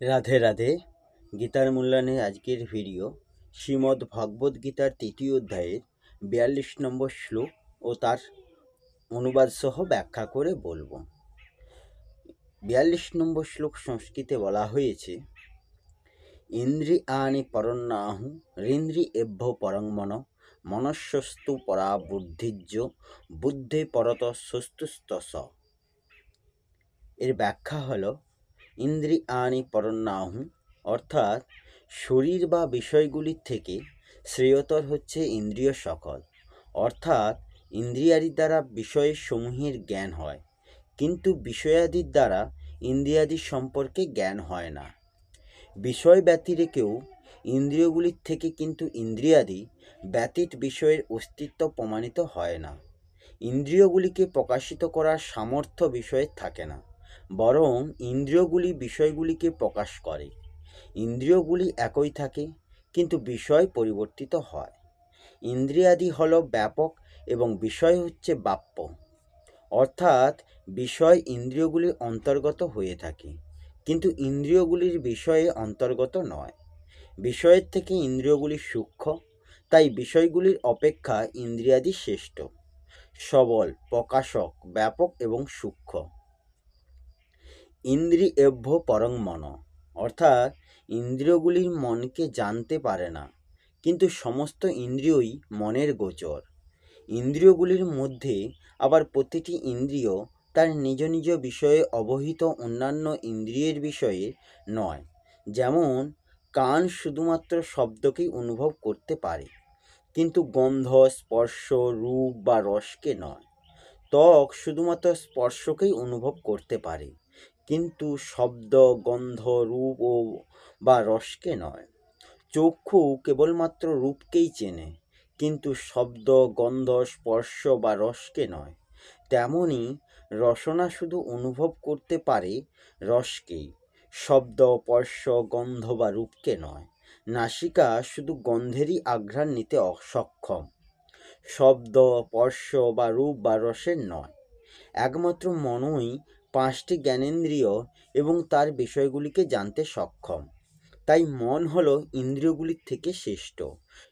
রাধে রাধে। গীতার মূল্যায়নের আজকের ভিডিও শ্রীমদ্ ভগবদ্ গীতার ৩য় অধ্যায়ের ৪২ নম্বর শ্লোক ও তার অনুবাদ সহ ব্যাখ্যা করে বলবো। ৪২ নম্বর শ্লোক সংস্কৃতে বলা হয়েছে, ইন্দ্রিয়াণি পরন্নাহু ঋন্দ্রি এভ্য পরংমন মনস্যস্তু পরা বুদ্ধিজ্য বুদ্ধি পরত সস্তুস্তস। এর ব্যাখ্যা হলো, ইন্দ্রিয়াণি পরন্নাহু অর্থাৎ শরীর বা বিষয়গুলির থেকে শ্রেয়তর হচ্ছে ইন্দ্রিয় সকল, অর্থাৎ ইন্দ্রিয়াদির দ্বারা বিষয়সমূহের জ্ঞান হয়, কিন্তু বিষয়াদির দ্বারা ইন্দ্রিয়াদি সম্পর্কে জ্ঞান হয় না। বিষয় ব্যতিরেকেও ইন্দ্রিয়গুলির থেকে কিন্তু ইন্দ্রিয়াদি ব্যতীত বিষয়ের অস্তিত্ব প্রমাণিত হয় না। ইন্দ্রিয়গুলিকে প্রকাশিত করার সামর্থ্য বিষয়ের থাকে না, বরং ইন্দ্রিয়গুলি বিষয়গুলিকে প্রকাশ করে। ইন্দ্রিয়গুলি একই থাকে, কিন্তু বিষয় পরিবর্তিত হয়। ইন্দ্রিয়াদি হল ব্যাপক এবং বিষয় হচ্ছে বাপ্য, অর্থাৎ বিষয় ইন্দ্রিয়গুলির অন্তর্গত হয়ে থাকে, কিন্তু ইন্দ্রিয়গুলির বিষয়ে অন্তর্গত নয়। বিষয়ের থেকে ইন্দ্রিয়গুলি সূক্ষ্ম, তাই বিষয়গুলির অপেক্ষা ইন্দ্রিয়াদি শ্রেষ্ঠ, সবল, প্রকাশক, ব্যাপক এবং সূক্ষ্ম। ইন্দ্রিয়েভ্য পরং মন অর্থাৎ ইন্দ্রিয়গুলির মনকে জানতে পারে না, কিন্তু সমস্ত ইন্দ্রিয়ই মনের গোচর। ইন্দ্রিয়গুলির মধ্যে আবার প্রতিটি ইন্দ্রিয় তার নিজ নিজ বিষয়ে অবহিত অন্যান্য ইন্দ্রিয়ের বিষয়ে নয়। যেমন কান শুধুমাত্র শব্দকেই অনুভব করতে পারে, কিন্তু গন্ধ, স্পর্শ, রূপ বা রসকে নয়। ত্বক শুধুমাত্র স্পর্শকেই অনুভব করতে পারে, কিন্তু শব্দ, গন্ধ, রূপ ও বা রসকে নয়। চক্ষু কেবলমাত্র রূপকেই চেনে, কিন্তু শব্দ, গন্ধ, স্পর্শ বা রসকে নয়। তেমনি রসনা শুধু অনুভব করতে পারে রসকেই, শব্দ, স্পর্শ, গন্ধ বা রূপকে নয়। নাসিকা শুধু গন্ধেরই আঘ্রাণ নিতে অসক্ষম, শব্দ, স্পর্শ বা রূপ বা রসের নয়। একমাত্র মনই 5টি জ্ঞানেন্দ্রিয় এবং তার বিষয়গুলিকে জানতে সক্ষম। তাই মন হলো ইন্দ্রিয়গুলির থেকে শ্রেষ্ঠ,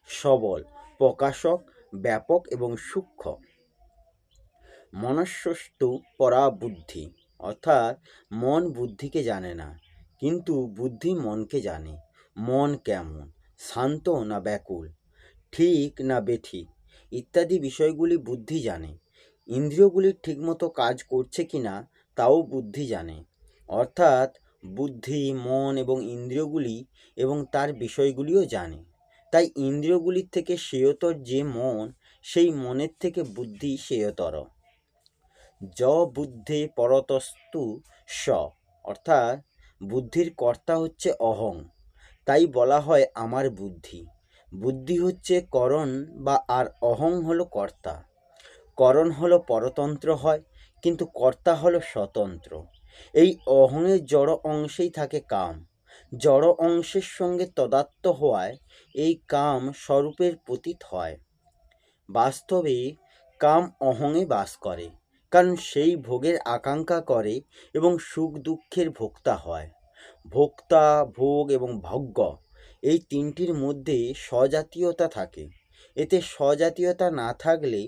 সবল, প্রকাশক, ব্যাপক এবং সূক্ষ্ম। মনস্যস্তু পরা বুদ্ধি অর্থাৎ মন বুদ্ধিকে জানে না, কিন্তু বুদ্ধি মনকে জানে। মন কেমন, শান্ত না ব্যাকুল, ঠিক না বেঠিক ইত্যাদি বিষয়গুলি বুদ্ধি জানে। ইন্দ্রিয়গুলি ঠিকমতো কাজ করছে কিনা তাও বুদ্ধি জানে, অর্থাৎ বুদ্ধি মন এবং ইন্দ্রিয়গুলি এবং তার বিষয়গুলিও জানে। তাই ইন্দ্রিয়গুলির থেকে শ্রেয়তর যে মন, সেই মনের থেকে বুদ্ধি শ্রেয়তর। য বুদ্ধি পরতস্তু স অর্থাৎ বুদ্ধির কর্তা হচ্ছে অহং, তাই বলা হয় আমার বুদ্ধি। বুদ্ধি হচ্ছে করণ বা আর অহং হলো কর্তা। করণ হলো পরতন্ত্র হয়, কিন্তু কর্তা হলো স্বতন্ত্র। এই অহংয়ের জড় অংশেই থাকে কাম। জড় অংশের সঙ্গে তদাত্ম হওয়ায় এই কাম স্বরূপের প্রতীত হয়। বাস্তবে কাম অহংয়ে বাস করে, কারণ সেই ভোগের আকাঙ্ক্ষা করে এবং সুখ দুঃখের ভোক্তা হয়। ভোক্তা, ভোগ এবং ভোগ্য এই তিনটির মধ্যে স্বজাতীয়তা থাকে। এতে স্বজাতীয়তা না থাকলে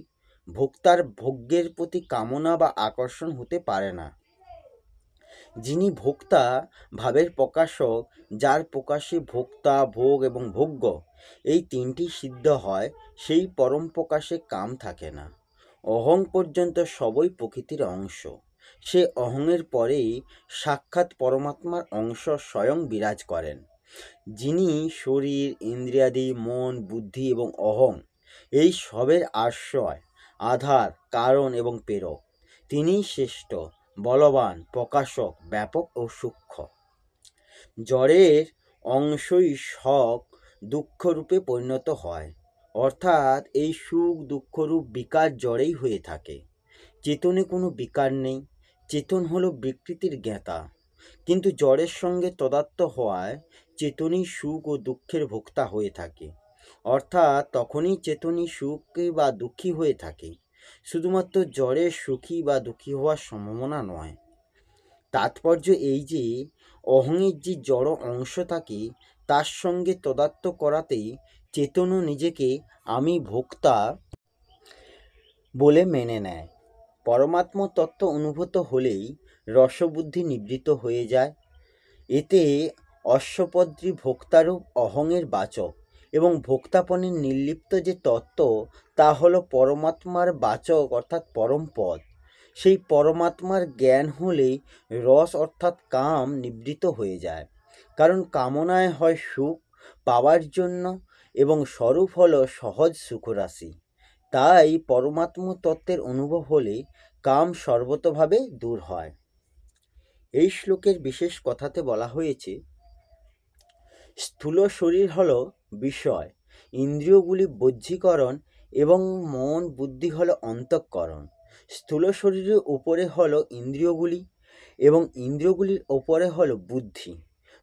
ভোক্তার ভোগ্যের প্রতি কামনা বা আকর্ষণ হতে পারে না। যিনি ভোক্তা, ভাবের প্রকাশক, যার প্রকাশে ভোক্তা, ভোগ এবং ভোগ্য এই তিনটি সিদ্ধ হয়, সেই পরম প্রকাশে কাম থাকে না। অহং পর্যন্ত সবই প্রকৃতির অংশ। সে অহংয়ের পরেই সাক্ষাৎ পরমাত্মার অংশ স্বয়ং বিরাজ করেন। যিনি শরীর, ইন্দ্রিয়াদি, মন, বুদ্ধি এবং অহং এই সবের আশ্রয়, আধার, কারণ এবং প্রেরক, তিনিই শ্রেষ্ঠ, বলবান, প্রকাশক, ব্যাপক ও সূক্ষ্ম। জড়ের অংশই শখ দুঃখরূপে পরিণত হয়, অর্থাৎ এই সুখ দুঃখরূপ বিকার জড়েই হয়ে থাকে। চেতনে কোনো বিকার নেই, চেতন হলো বিকৃতির জ্ঞাতা, কিন্তু জড়ের সঙ্গে তদাত্ম হওয়ায় চেতনই সুখ ও দুঃখের ভোক্তা হয়ে থাকে, অর্থাৎ তখনই চেতনই সুখী বা দুঃখী হয়ে থাকে। শুধুমাত্র জড়ের সুখী বা দুঃখী হওয়ার সম্ভাবনা নয়। তাৎপর্য এই যে অহংয়ের যে জড় অংশ থাকে তার সঙ্গে তদাত্ম করাতেই চেতনও নিজেকে আমি ভোক্তা বলে মেনে নেয়। পরমাত্ম তত্ত্ব অনুভূত হলেই রসবুদ্ধি নিবৃত্ত হয়ে যায়। এতে অশ্বপদ্রী ভোক্তারূপ অহংয়ের বাচক এবং ভোক্তাপনের নির্লিপ্ত যে তত্ত্ব তা হল পরমাত্মার বাচক অর্থাৎ পরম পদ। সেই পরমাত্মার জ্ঞান হলে রস অর্থাৎ কাম নিবৃত্ত হয়ে যায়। কারণ কামনায় হয় সুখ পাওয়ার জন্য এবং স্বরূপ হল সহজ সুখরাশি। তাই পরমাত্ম তত্ত্বের অনুভব হলে কাম সর্বতভাবে দূর হয়। এই শ্লোকের বিশেষ কথাতে বলা হয়েছে, স্থূল শরীর হল বিষয়, ইন্দ্রিয়গুলি বহ্যীকরণ এবং মন বুদ্ধি হল অন্তঃকরণ। স্থূল শরীরের উপরে হল ইন্দ্রিয়গুলি এবং ইন্দ্রিয়গুলির উপরে হল বুদ্ধি,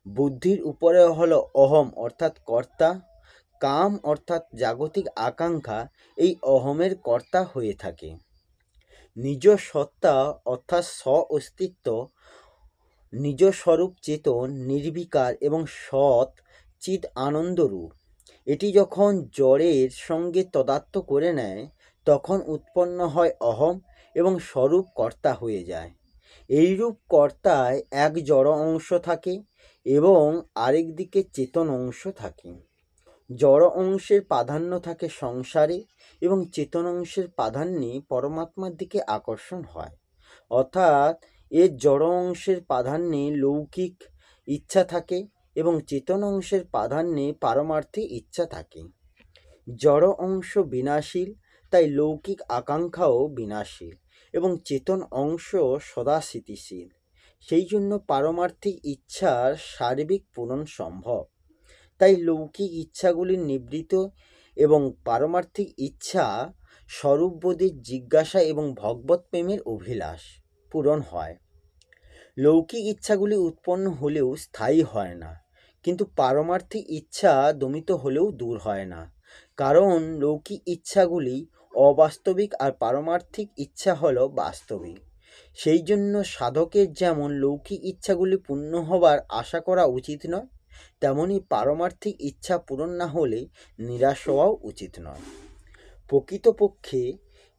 বুদ্ধির উপরে হল অহম অর্থাৎ কর্তা। কাম অর্থাৎ জাগতিক আকাঙ্ক্ষা এই অহমের কর্তা হয়ে থাকে। নিজ সত্তা অর্থাৎ স্ব অস্তিত্ব, নিজ স্বরূপ চেতন নির্বিকার এবং সৎ চিৎ আনন্দরূপ। এটি যখন জড়ের সঙ্গে তদাত্ম করে নেয় তখন উৎপন্ন হয় অহম এবং স্বরূপ কর্তা হয়ে যায়। এইরূপ কর্তায় এক জড় অংশ থাকে এবং আরেক দিকে চেতন অংশ থাকে। জড় অংশের প্রাধান্য থাকে সংসারে এবং চেতন অংশের প্রাধান্যে পরমাত্মার দিকে আকর্ষণ হয়। অর্থাৎ এর জড় অংশের প্রাধান্যে লৌকিক ইচ্ছা থাকে এবং চেতন অংশের প্রাধান্যে পারমার্থিক ইচ্ছা থাকে। জড় অংশ বিনাশীল, তাই লৌকিক আকাঙ্ক্ষাও বিনাশীল এবং চেতন অংশ সদা স্থিতিশীল। সেই জন্য পারমার্থিক ইচ্ছার সার্বিক পূরণ সম্ভব। তাই লৌকিক ইচ্ছাগুলির নিবৃত্ত এবং পারমার্থিক ইচ্ছা স্বরূপবোধের জিজ্ঞাসা এবং ভগবৎ প্রেমের অভিলাষ পূরণ হয়। লৌকিক ইচ্ছাগুলি উৎপন্ন হলেও স্থায়ী হয় না, কিন্তু পারমার্থিক ইচ্ছা দমিত হলেও দূর হয় না। কারণ লৌকিক ইচ্ছাগুলি অবাস্তবিক আর পারমার্থিক ইচ্ছা হলো বাস্তবিক। সেই জন্য সাধকের যেমন লৌকিক ইচ্ছাগুলি পূর্ণ হবার আশা করা উচিত নয়, তেমনি পারমার্থিক ইচ্ছা পূরণ না হলে নিরাশ হওয়াও উচিত নয়। প্রকৃতপক্ষে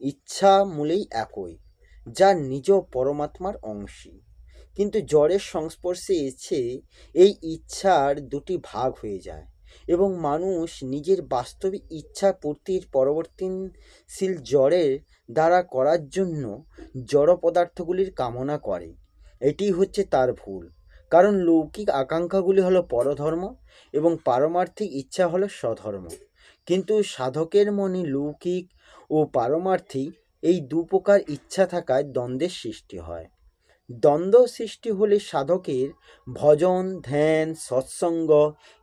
ইচ্ছা মূলেই একই, যা নিজ পরমাত্মার অংশী। কিন্তু জড়ের সংস্পর্শে এসে এই ইচ্ছার দুটি ভাগ হয়ে যায় এবং মানুষ নিজের বাস্তবিক ইচ্ছা পূর্তির পরিবর্তনশীল জড়ের দ্বারা করার জন্য জড় পদার্থগুলির কামনা করে। এটি হচ্ছে তার ভুল। কারণ লৌকিক আকাঙ্ক্ষাগুলি হলো পরধর্ম এবং পারমার্থিক ইচ্ছা হলো স্বধর্ম। কিন্তু সাধকের মনে লৌকিক ও পারমার্থিক এই দু প্রকার ইচ্ছা থাকায় দ্বন্দ্বের সৃষ্টি হয়। দ্বন্দ্ব সৃষ্টি হলে সাধকের ভজন ধ্যান সৎসঙ্গ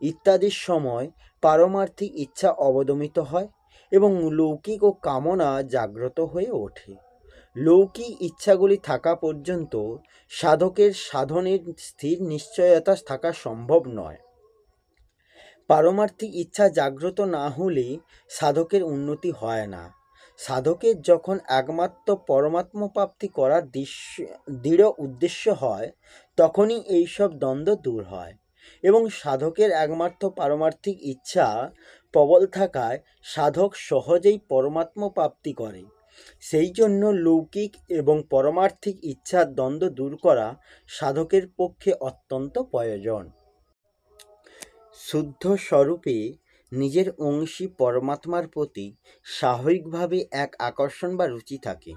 ইত্যাদির সময় পারমার্থিক ইচ্ছা অবদমিত হয় এবং লৌকিক ও কামনা জাগ্রত হয়ে ওঠে। লৌকিক ইচ্ছাগুলি থাকা পর্যন্ত সাধকের সাধনের স্থির নিশ্চয়তা থাকা সম্ভব নয়। পারমার্থিক ইচ্ছা জাগ্রত না হলে সাধকের উন্নতি হয় না। সাধকের যখন একমাত্র পরমাত্ম প্রাপ্তি করার দৃঢ় উদ্দেশ্য হয় তখনই এইসব দ্বন্দ্ব দূর হয় এবং সাধকের একমাত্র পারমার্থিক ইচ্ছা প্রবল থাকায় সাধক সহজেই পরমাত্ম প্রাপ্তি করে। সেই জন্য লৌকিক এবং পরমার্থিক ইচ্ছার দ্বন্দ্ব দূর করা সাধকের পক্ষে অত্যন্ত প্রয়োজন। শুদ্ধ স্বরূপে নিজের অংশী পরমাত্মার প্রতি স্বাভাবিকভাবে এক আকর্ষণ বা রুচি থাকে,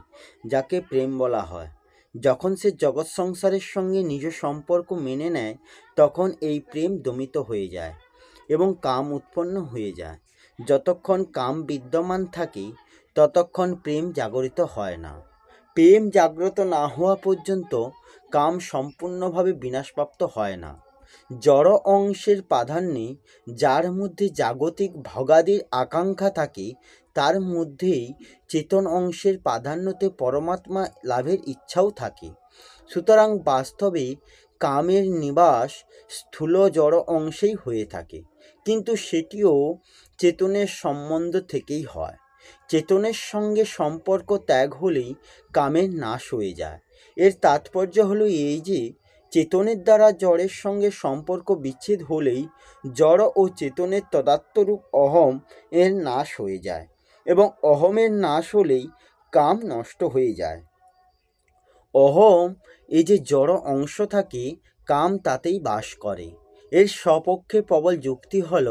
যাকে প্রেম বলা হয়। যখন সে জগৎ সংসারের সঙ্গে নিজ সম্পর্ক মেনে নেয় তখন এই প্রেম দমিত হয়ে যায় এবং কাম উৎপন্ন হয়ে যায়। যতক্ষণ কাম বিদ্যমান থাকে ততক্ষণ প্রেম জাগরিত হয় না। প্রেম জাগ্রত না হওয়া পর্যন্ত কাম সম্পূর্ণভাবে বিনাশপ্রাপ্ত হয় না। জড় অংশের প্রাধান্যে যার মধ্যে জাগতিক ভোগাদির আকাঙ্ক্ষা থাকে তার মধ্যেই চেতন অংশের প্রাধান্যতে পরমাত্মা লাভের ইচ্ছাও থাকে। সুতরাং বাস্তবে কামের নিবাস স্থূল জড় অংশেই হয়ে থাকে, কিন্তু সেটিও চেতনের সম্বন্ধ থেকেই হয়। চেতনের সঙ্গে সম্পর্ক ত্যাগ হলেই কামের নাশ হয়ে যায় এর তাৎপর্য হলো এই যে চেতনের দ্বারা জড়ের সঙ্গে সম্পর্ক বিচ্ছেদ হলেই জড় ও চেতনের তদাত্মরূপ অহম এর নাশ হয়ে যায়, এবং অহমের নাশ হলেই কাম নষ্ট হয়ে যায়। অহম এই যে জড় অংশ থাকে, কাম তাতেই বাস করে। এর সপক্ষে প্রবল যুক্তি হল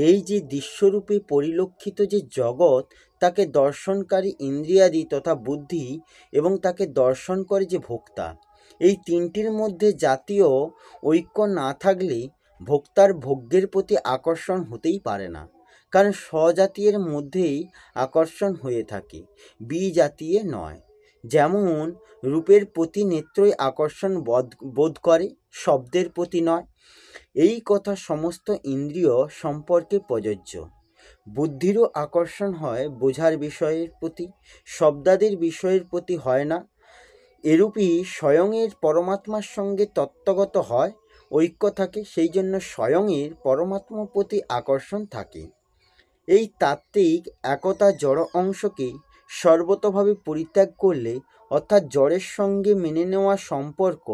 এই যে দৃশ্যরূপে পরিলক্ষিত যে জগৎ, তাকে দর্শনকারী ইন্দ্রিয়াদি তথা বুদ্ধি এবং তাকে দর্শন করে যে ভোক্তা, এই তিনটির মধ্যে জাতীয় ঐক্য না থাকলে ভোক্তার ভোগ্যের প্রতি আকর্ষণ হতেই পারে না, কারণ স্বজাতীয়ের মধ্যেই আকর্ষণ হয়ে থাকে, বিজাতীয় নয়। যেমন রূপের প্রতি নেত্রই আকর্ষণ বোধ করে, শব্দের প্রতি নয়। এই কথা সমস্ত ইন্দ্রিয় সম্পর্কে প্রযোজ্য। বুদ্ধিরও আকর্ষণ হয় বোঝার বিষয়ের প্রতি, শব্দাদির বিষয়ের প্রতি হয় না। এরূপই স্বয়ংয়ের পরমাত্মার সঙ্গে তত্ত্বগত হয়, ঐক্য থাকে, সেই জন্য স্বয়ংয়ের পরমাত্মার প্রতি আকর্ষণ থাকে। এই তাত্ত্বিক একতা জড় অংশকে সর্বতোভাবে পরিত্যাগ করলে, অর্থাৎ জড়ের সঙ্গে মেনে নেওয়া সম্পর্ক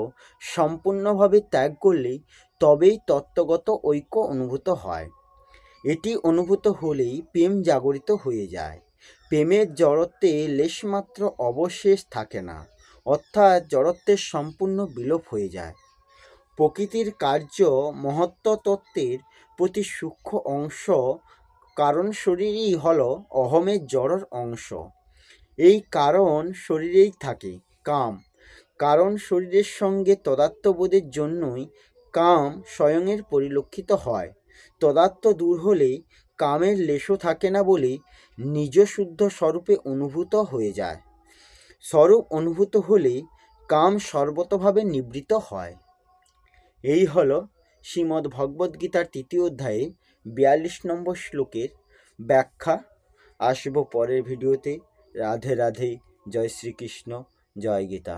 সম্পূর্ণভাবে ত্যাগ করলে তবেই তত্ত্বগত ঐক্য অনুভূত হয়। এটি অনুভূত হলেই প্রেম জাগরিত হয়ে যায়। প্রেমের জড়ত্বে লেশমাত্র অবশেষ থাকে না, অর্থাৎ জড়ত্বের সম্পূর্ণ বিলোপ হয়ে যায়। প্রকৃতির কার্য মহত্ত্ব তত্ত্বের প্রতি সূক্ষ্ম অংশ কারণ শরীরই হল অহমের জড়র অংশ। এই কারণ শরীরেই থাকে কাম। কারণ শরীরের সঙ্গে তদাত্মবোধের জন্যই কাম স্বয়ংয়ের পরিলক্ষিত হয়। তদাত্ম দূর হলে কামের লেশও থাকে না বলে নিজ শুদ্ধ স্বরূপে অনুভূত হয়ে যায়। স্বরূপ অনুভূত হলে কাম সর্বতোভাবে নিবৃত্ত হয়। এই হল শ্রীমদ্ ভগবদ্গীতার 3য় অধ্যায়ে 42 নম্বর শ্লোকের ব্যাখ্যা। আসব পরের ভিডিওতে। রাধে রাধে, জয় শ্রীকৃষ্ণ, জয় গীতা।